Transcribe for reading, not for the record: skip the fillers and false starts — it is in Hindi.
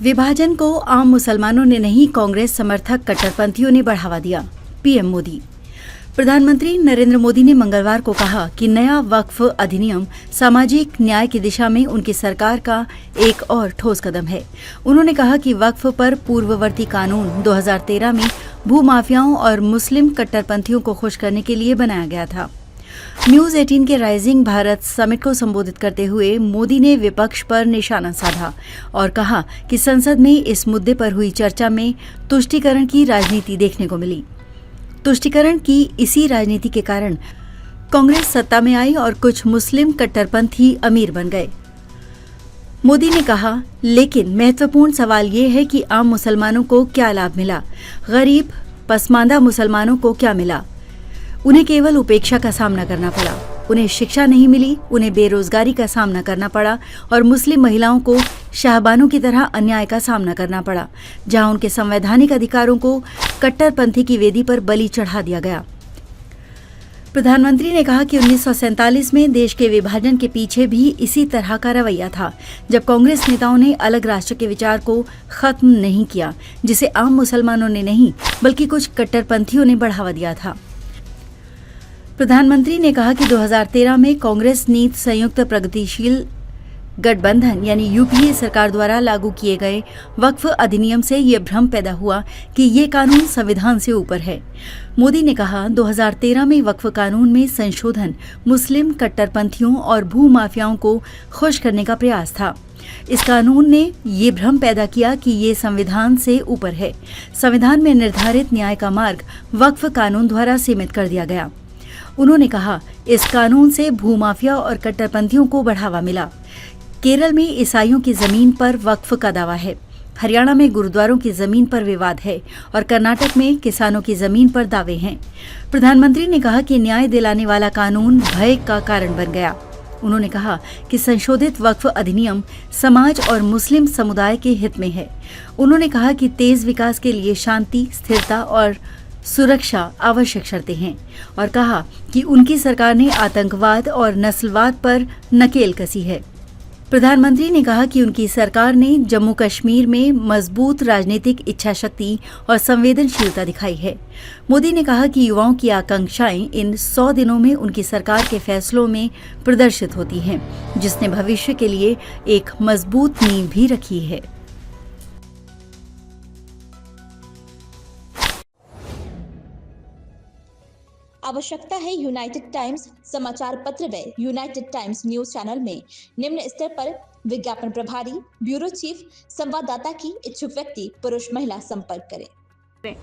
विभाजन को आम मुसलमानों ने नहीं, कांग्रेस समर्थक कट्टरपंथियों ने बढ़ावा दिया। पीएम मोदी। प्रधानमंत्री नरेंद्र मोदी ने मंगलवार को कहा कि नया वक्फ अधिनियम सामाजिक न्याय की दिशा में उनकी सरकार का एक और ठोस कदम है। उन्होंने कहा कि वक्फ पर पूर्ववर्ती कानून 2013 में भूमाफियाओं और मुस्लिम कट्टरपंथियों को खुश करने के लिए बनाया गया था। न्यूज 18 के राइजिंग भारत समिट को संबोधित करते हुए मोदी ने विपक्ष पर निशाना साधा और कहा कि संसद में इस मुद्दे पर हुई चर्चा में तुष्टीकरण की राजनीति देखने को मिली। तुष्टीकरण की इसी राजनीति के कारण कांग्रेस सत्ता में आई और कुछ मुस्लिम कट्टरपंथी अमीर बन गए। मोदी ने कहा, लेकिन महत्वपूर्ण सवाल ये है कि आम मुसलमानों को क्या लाभ मिला, गरीब पसमानदा मुसलमानों को क्या मिला। उन्हें केवल उपेक्षा का सामना करना पड़ा, उन्हें शिक्षा नहीं मिली, उन्हें बेरोजगारी का सामना करना पड़ा और मुस्लिम महिलाओं को शाहबानों की तरह अन्याय का सामना करना पड़ा, जहां उनके संवैधानिक अधिकारों को कट्टरपंथी की वेदी पर बलि चढ़ा दिया गया। प्रधानमंत्री ने कहा कि 1947 में देश के विभाजन के पीछे भी इसी तरह का रवैया था, जब कांग्रेस नेताओं ने अलग राष्ट्र के विचार को खत्म नहीं किया, जिसे आम मुसलमानों ने नहीं बल्कि कुछ कट्टरपंथियों ने बढ़ावा दिया था। प्रधानमंत्री ने कहा कि 2013 में कांग्रेस नीति संयुक्त प्रगतिशील गठबंधन यानी यूपीए सरकार द्वारा लागू किए गए वक्फ अधिनियम से ये भ्रम पैदा हुआ कि ये कानून संविधान से ऊपर है। मोदी ने कहा, 2013 में वक्फ कानून में संशोधन मुस्लिम कट्टरपंथियों और भूमाफियाओं को खुश करने का प्रयास था। इस कानून ने ये भ्रम पैदा किया कि ये संविधान से ऊपर है। संविधान में निर्धारित न्याय का मार्ग वक्फ कानून द्वारा सीमित कर दिया गया। उन्होंने कहा, इस कानून से भूमाफिया और कट्टरपंथियों को बढ़ावा मिला। केरल में ईसाइयों की जमीन पर वक्फ का दावा है, हरियाणा में गुरुद्वारों की जमीन पर विवाद है और कर्नाटक में किसानों की जमीन पर दावे हैं। प्रधानमंत्री ने कहा कि न्याय दिलाने वाला कानून भय का कारण बन गया। उन्होंने कहा कि संशोधित वक्फ अधिनियम समाज और मुस्लिम समुदाय के हित में है। उन्होंने कहा कि तेज विकास के लिए शांति, स्थिरता और सुरक्षा आवश्यक शर्तें हैं और कहा कि उनकी सरकार ने आतंकवाद और नस्लवाद पर नकेल कसी है। प्रधानमंत्री ने कहा कि उनकी सरकार ने जम्मू कश्मीर में मजबूत राजनीतिक इच्छा शक्ति और संवेदनशीलता दिखाई है। मोदी ने कहा कि युवाओं की आकांक्षाएं इन 100 दिनों में उनकी सरकार के फैसलों में प्रदर्शित होती हैं, जिसने भविष्य के लिए एक मजबूत नींव भी रखी है। आवश्यकता है यूनाइटेड टाइम्स समाचार पत्र व यूनाइटेड टाइम्स न्यूज चैनल में निम्न स्तर पर विज्ञापन प्रभारी, ब्यूरो चीफ, संवाददाता की इच्छुक व्यक्ति पुरुष महिला संपर्क करें।